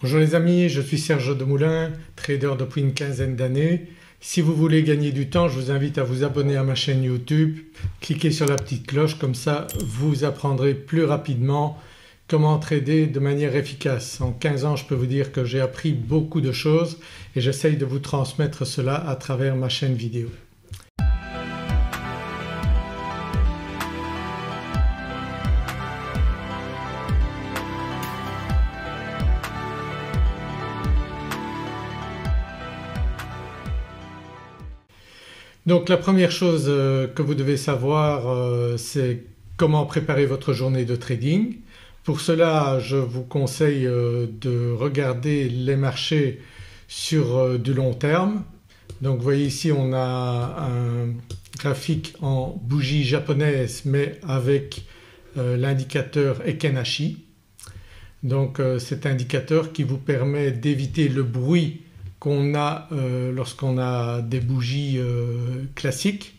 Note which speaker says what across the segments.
Speaker 1: Bonjour les amis, je suis Serge Demoulin, trader depuis une quinzaine d'années. Si vous voulez gagner du temps, je vous invite à vous abonner à ma chaîne YouTube, cliquez sur la petite cloche, comme ça vous apprendrez plus rapidement comment trader de manière efficace. En 15 ans je peux vous dire que j'ai appris beaucoup de choses et j'essaye de vous transmettre cela à travers ma chaîne vidéo. Donc la première chose que vous devez savoir c'est comment préparer votre journée de trading. Pour cela je vous conseille de regarder les marchés sur du long terme. Donc vous voyez ici on a un graphique en bougie japonaise mais avec l'indicateur Ekenashi. Donc cet indicateur qui vous permet d'éviter le bruit qu'on a lorsqu'on a des bougies classiques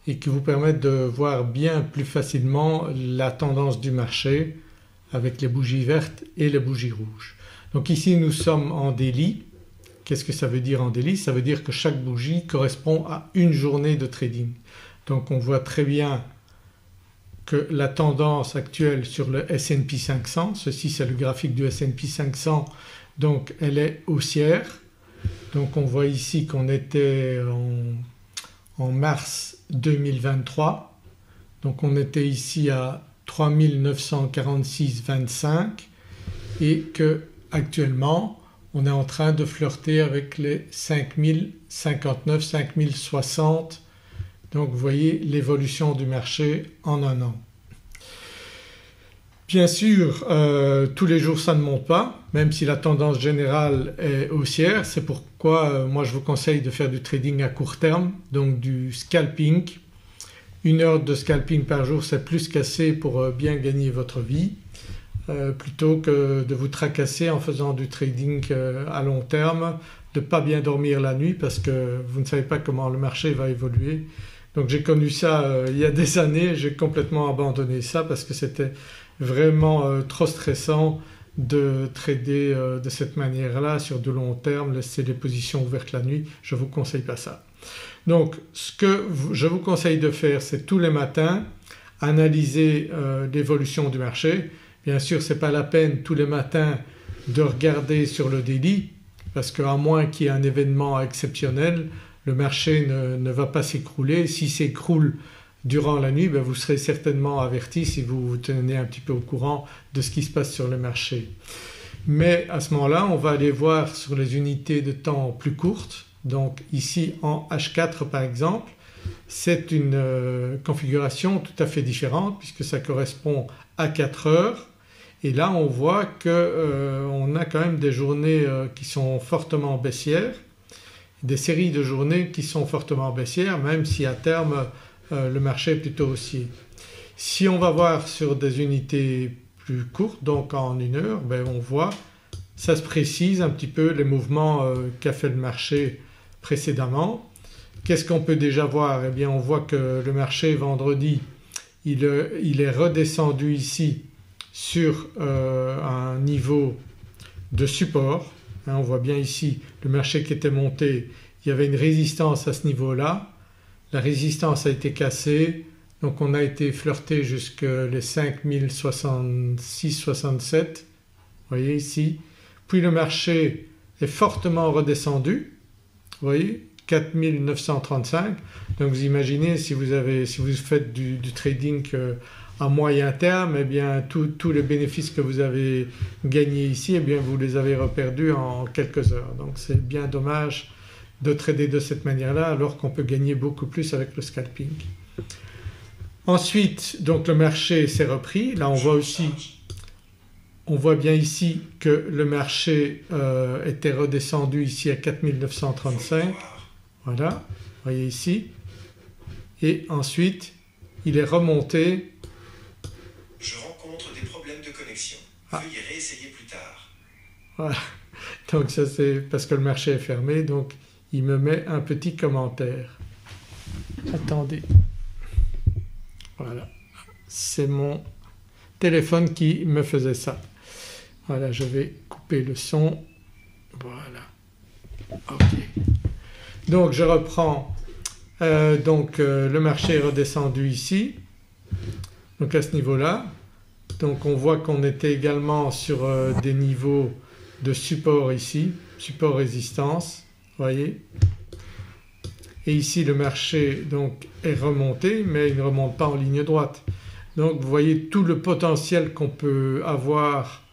Speaker 1: et qui vous permettent de voir bien plus facilement la tendance du marché avec les bougies vertes et les bougies rouges. Donc ici nous sommes en daily. Qu'est-ce que ça veut dire en daily? Ça veut dire que chaque bougie correspond à une journée de trading. Donc on voit très bien que la tendance actuelle sur le S&P 500, ceci c'est le graphique du S&P 500, donc elle est haussière. Donc on voit ici qu'on était en mars 2023, donc on était ici à 3946,25 et que actuellement on est en train de flirter avec les 5059, 5060. Donc vous voyez l'évolution du marché en un an. Bien sûr tous les jours ça ne monte pas même si la tendance générale est haussière. C'est pourquoi moi je vous conseille de faire du trading à court terme, donc du scalping. 1 heure de scalping par jour c'est plus qu'assez pour bien gagner votre vie plutôt que de vous tracasser en faisant du trading à long terme, de ne pas bien dormir la nuit parce que vous ne savez pas comment le marché va évoluer. Donc j'ai connu ça il y a des années, j'ai complètement abandonné ça parce que c'était vraiment trop stressant de trader de cette manière-là sur du long terme, laisser les positions ouvertes la nuit, je ne vous conseille pas ça. Donc ce que je vous conseille de faire c'est tous les matins analyser l'évolution du marché. Bien sûr ce n'est pas la peine tous les matins de regarder sur le daily parce qu'à moins qu'il y ait un événement exceptionnel le marché ne va pas s'écrouler. S'il s'écroule durant la nuit vous serez certainement averti si vous vous tenez un petit peu au courant de ce qui se passe sur le marché. Mais à ce moment-là on va aller voir sur les unités de temps plus courtes. Donc ici en H4 par exemple c'est une configuration tout à fait différente puisque ça correspond à 4 heures et là on voit qu'on a quand même des journées qui sont fortement baissières, des séries de journées qui sont fortement baissières même si à terme le marché est plutôt haussier. Si on va voir sur des unités plus courtes donc en 1 heure on voit ça se précise un petit peu les mouvements qu'a fait le marché précédemment. Qu'est-ce qu'on peut déjà voir? Eh bien on voit que le marché vendredi il est redescendu ici sur un niveau de support. On voit bien ici le marché qui était monté, il y avait une résistance à ce niveau-là. La résistance a été cassée donc on a été flirté jusqu'à les 5066-67, vous voyez ici. Puis le marché est fortement redescendu, vous voyez 4935. Donc vous imaginez si vous faites du trading à moyen terme eh bien tous les bénéfices que vous avez gagnés ici eh bien vous les avez reperdus en quelques heures. Donc c'est bien dommage de trader de cette manière-là alors qu'on peut gagner beaucoup plus avec le scalping. Ensuite donc le marché s'est repris. Là on voit bien ici que le marché était redescendu ici à 4935, voilà, vous voyez ici, et ensuite il est remonté.
Speaker 2: Je rencontre des problèmes de connexion, veuillez réessayer plus tard.
Speaker 1: Voilà, donc ça c'est parce que le marché est fermé donc il me met un petit commentaire. Attendez, voilà, c'est mon téléphone qui me faisait ça. Voilà, je vais couper. couper le son. Voilà. Ok. Donc je reprends. Le marché est redescendu ici. Donc à ce niveau-là. Donc on voit qu'on était également sur des niveaux de support ici, support résistance, voyez. Et ici le marché donc est remonté mais il ne remonte pas en ligne droite. Donc vous voyez tout le potentiel qu'on peut avoir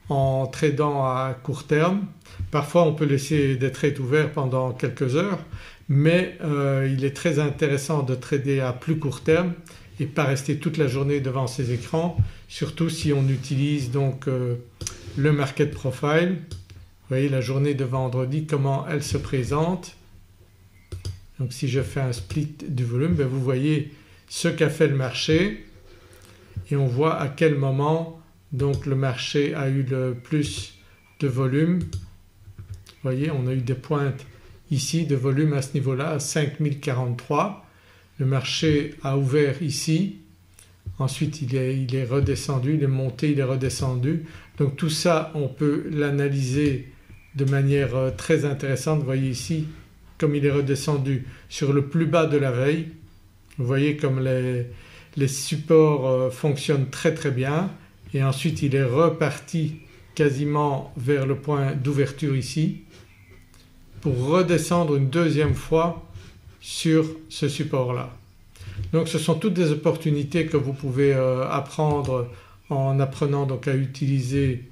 Speaker 1: en tradant à court terme. Parfois on peut laisser des trades ouverts pendant quelques heures mais il est très intéressant de trader à plus court terme et pas rester toute la journée devant ces écrans, surtout si on utilise donc le market profile. Vous voyez la journée de vendredi comment elle se présente. Donc si je fais un split du volume, vous voyez ce qu'a fait le marché et on voit à quel moment donc le marché a eu le plus de volume. Vous voyez on a eu des pointes ici de volume à ce niveau-là à 5043. Le marché a ouvert ici, ensuite il est redescendu, il est monté, il est redescendu. Donc tout ça on peut l'analyser de manière très intéressante. Vous voyez ici comme il est redescendu sur le plus bas de la veille. Vous voyez comme les supports fonctionnent très bien et ensuite il est reparti quasiment vers le point d'ouverture ici pour redescendre une deuxième fois sur ce support-là. Donc ce sont toutes des opportunités que vous pouvez apprendre en apprenant donc à utiliser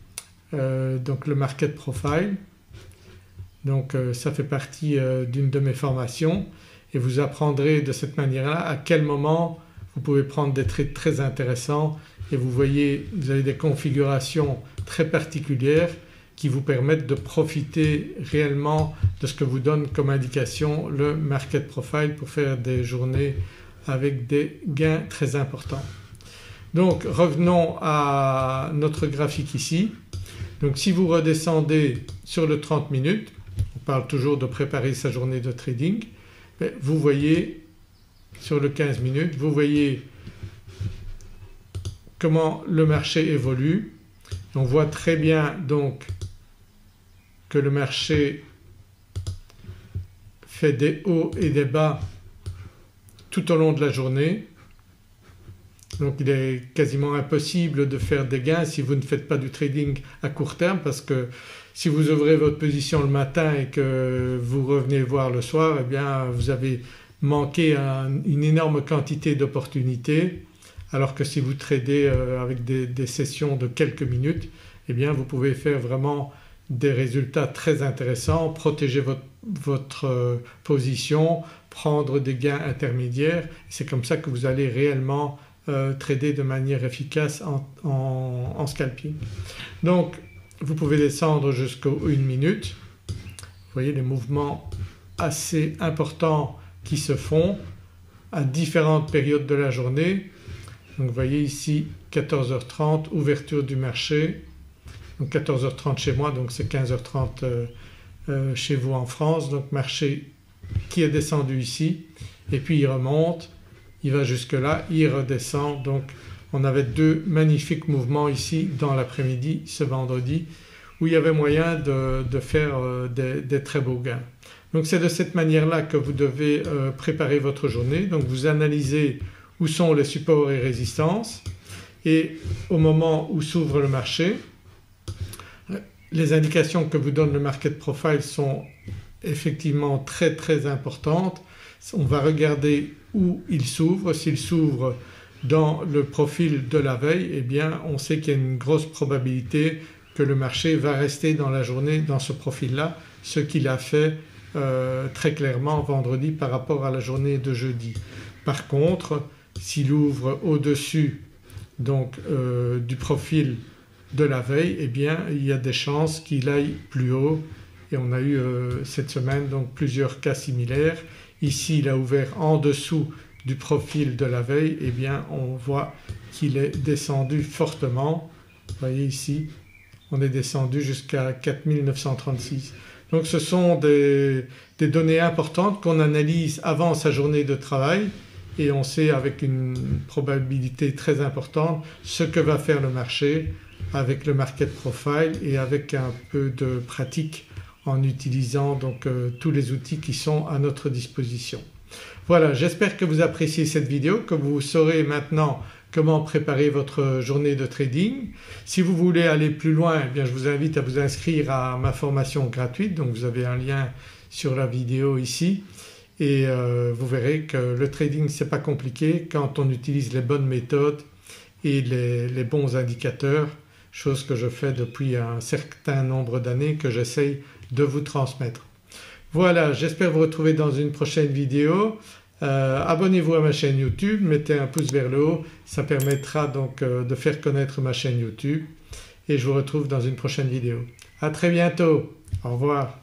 Speaker 1: donc le market profile. Donc ça fait partie d'une de mes formations et vous apprendrez de cette manière-là à quel moment vous pouvez prendre des trades très intéressants et vous voyez vous avez des configurations très particulières qui vous permettent de profiter réellement de ce que vous donne comme indication le market profile pour faire des journées avec des gains très importants. Donc revenons à notre graphique ici. Donc si vous redescendez sur le 30 minutes, on parle toujours de préparer sa journée de trading, mais vous voyez sur le 15 minutes, vous voyez comment le marché évolue. On voit très bien donc que le marché fait des hauts et des bas tout au long de la journée. Donc il est quasiment impossible de faire des gains si vous ne faites pas du trading à court terme parce que si vous ouvrez votre position le matin et que vous revenez voir le soir, eh bien vous avez manqué une énorme quantité d'opportunités alors que si vous tradez avec des sessions de quelques minutes, eh bien vous pouvez faire vraiment des résultats très intéressants, protéger votre position, prendre des gains intermédiaires. C'est comme ça que vous allez réellement trader de manière efficace en scalping. Donc vous pouvez descendre jusqu'aux 1 minute. Vous voyez les mouvements assez importants qui se font à différentes périodes de la journée. Donc vous voyez ici 14h30 ouverture du marché. Donc 14h30 chez moi donc c'est 15h30 chez vous en France. Donc marché qui est descendu ici et puis il remonte, il va jusque là, il redescend. Donc on avait deux magnifiques mouvements ici dans l'après-midi ce vendredi où il y avait moyen de faire des très beaux gains. Donc c'est de cette manière-là que vous devez préparer votre journée. Donc vous analysez où sont les supports et résistances et au moment où s'ouvre le marché, les indications que vous donne le market profile sont effectivement très importantes. On va regarder où il s'ouvre. S'il s'ouvre dans le profil de la veille, eh bien on sait qu'il y a une grosse probabilité que le marché va rester dans la journée dans ce profil-là, ce qu'il a fait très clairement vendredi par rapport à la journée de jeudi. Par contre s'il ouvre au-dessus donc du profil de la veille, eh bien il y a des chances qu'il aille plus haut et on a eu cette semaine donc plusieurs cas similaires. Ici il a ouvert en dessous du profil de la veille, eh bien on voit qu'il est descendu fortement. Vous voyez ici on est descendu jusqu'à 4936. Donc ce sont des données importantes qu'on analyse avant sa journée de travail et on sait avec une probabilité très importante ce que va faire le marché avec le Market Profile et avec un peu de pratique en utilisant donc tous les outils qui sont à notre disposition. Voilà, j'espère que vous appréciez cette vidéo, que vous saurez maintenant comment préparer votre journée de trading. Si vous voulez aller plus loin, eh bien, je vous invite à vous inscrire à ma formation gratuite, donc vous avez un lien sur la vidéo ici et vous verrez que le trading c'est pas compliqué quand on utilise les bonnes méthodes et les bons indicateurs, chose que je fais depuis un certain nombre d'années que j'essaye de vous transmettre. Voilà, j'espère vous retrouver dans une prochaine vidéo. Abonnez-vous à ma chaîne YouTube, mettez un pouce vers le haut, ça permettra donc de faire connaître ma chaîne YouTube et je vous retrouve dans une prochaine vidéo. À très bientôt, au revoir.